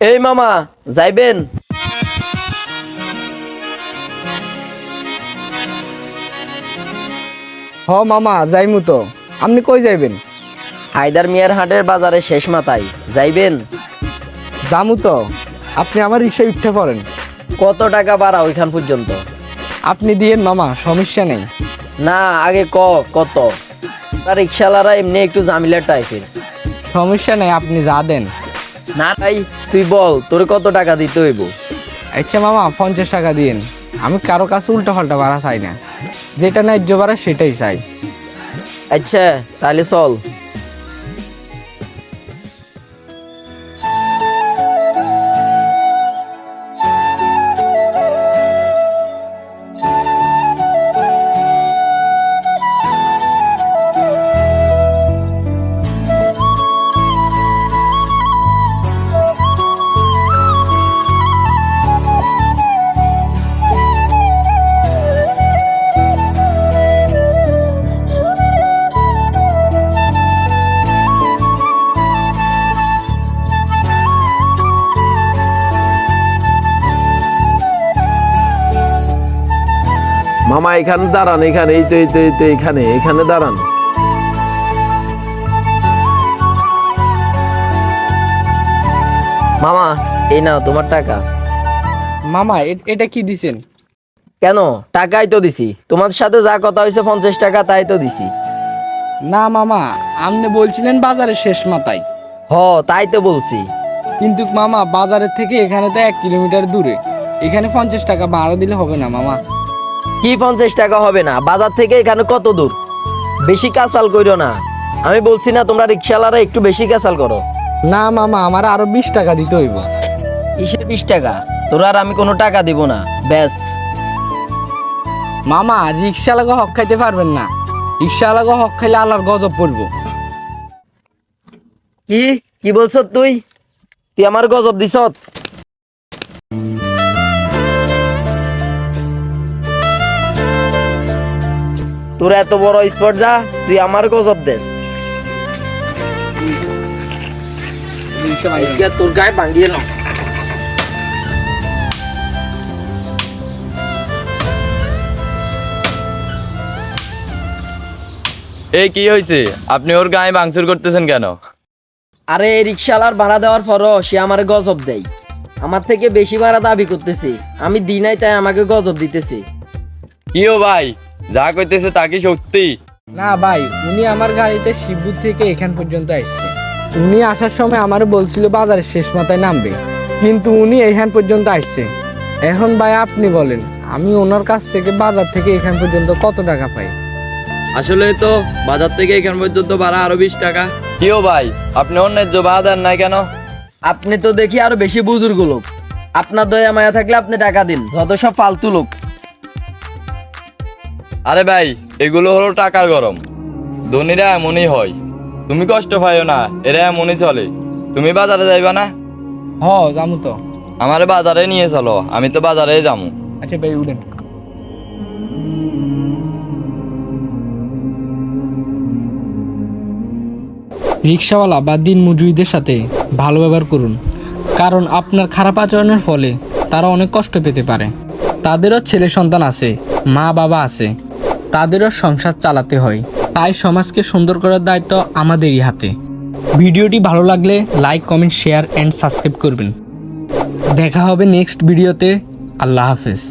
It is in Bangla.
এই মামা যাইবেন? হ মামা যাইমু তো। আপনি কই যাইবেন? হায়দার মিয়ার হাটের বাজারে শেষ মাথায় যাইবেন? যামু তো। আপনি আমার রিক্সায় উঠতে পারেন। কত টাকা ভাড়া ওইখান পর্যন্ত? আপনি দিয়েন মামা, সমস্যা নেই। না আগে কত? আর রিক্সাওয়ালারা এমনি একটু জামিলার টাইপের। সমস্যা নেই, আপনি যা দেন। না তাই তুই বল তোর কত টাকা দিতে হইব? আচ্ছা মামা 50 টাকা দিয়েন। আমি কারো কাছে উল্টা পাল্টা ভাড়া চাই না, যেটা ন্যায্য ভাড়া সেটাই চাই। আচ্ছা তাহলে চল। মামা এখানে দাঁড়ান, এখানে এই তো এখানে দাঁড়ান। মামা এই নাও তোমার টাকা। মামা এটা কি দিছেন? কেন? টাকাই তো দিছি, তোমার সাথে যা কথা হয়েছে 50 টাকা তাই তো দিছি। না মামা, আপনি বলছিলেন বাজারের শেষ মাথায়। তাই তো বলছি। কিন্তু মামা বাজারের থেকে এখানে তো 1 কিলোমিটার দূরে। এখানে 50 টাকা ভাড়া দিলে হবে না মামা? কি 50 টাকা হবে না? বাজার থেকে এখানে কত দূর? বেশি কাঁচাল কইরো না। আমি বলছি না তোমরা রিক্সাওয়ালারা একটু বেশি কাঁচাল করো। না মামা, আমার আরো 20 টাকা দিতে হইব। কিসের 20 টাকা? তোরা আর আমি কোনো টাকা দিব না, ব্যাস। মামা রিক্সাওয়ালাকে হক খাইতে পারবেন না। রিক্সাওয়ালাকে হক খাইলে আল্লাহর গজব পড়বো। কি বলছ তুই? তুই আমার গজব দিছ? তোর এত বড় স্পট যা, তুই আমার গজব দেস? তোর গায়ে ভাঙিয়ে নাও। এই কি হয়েছে? আপনি ওর গায়ে ভাঙচুর করতেছেন কেন? আরে রিক্সাওয়ালার ভাড়া দেওয়ার পরও সে আমার গজব দেয়। আমার থেকে বেশি ভাড়া দাবি করতেছে। আমি দিই নাই তাই আমাকে গজব দিতেছে। কিও ভাই, যা কইতেছে তা কি সত্যি? না ভাই, উনি আমার গাড়িতে শিবপুর থেকে এখান পর্যন্ত আসছে। উনি আসার সময় আমারে বলছিল বাজারের শেষ মাথায় নামবে, কিন্তু উনি এইখান পর্যন্ত আসছে। এখন ভাই আপনি বলেন, আমি ওনার কাছ থেকে বাজার থেকে এখান পর্যন্ত কত টাকা পাই? আসলে তো বাজার থেকে এখান পর্যন্ত ভাড়া আরো 20 টাকা। কিও ভাই, আপনি ওর ন্যায্য ভাড়া দেন নাই কেন? আপনি তো দেখি আরো বেশি বুজুর্গ লোক। আপনার দয়া মায়া থাকলে আপনি টাকা দিন, যত সব ফালতু লোক। আরে ভাই, এগুলো হলো টাকার গরম। ধনীরা এমনই হয়, তুমি কষ্ট পাইও না, এরা এমনই চলে। তুমি বাজারে যাইবা না? যামু তো। আমারে বাজারে নিয়ে চলো, আমি তো বাজারে যামু। আচ্ছা ভাই উঠেন। রিক্সাওয়ালা বা দিন মজুরিদের সাথে ভালো ব্যবহার করুন, কারণ আপনার খারাপ আচরণের ফলে তারা অনেক কষ্ট পেতে পারে। তাদেরও ছেলে সন্তান আছে, মা বাবা আছে, তাদেরও সংসার চালাতে হয়। তাই সমাজকে সুন্দর করার দায়িত্ব আমাদেরই হাতে। ভিডিওটি ভালো লাগলে like, comment, share and subscribe করবেন। দেখা হবে নেক্সট ভিডিওতে। আল্লাহ হাফেজ।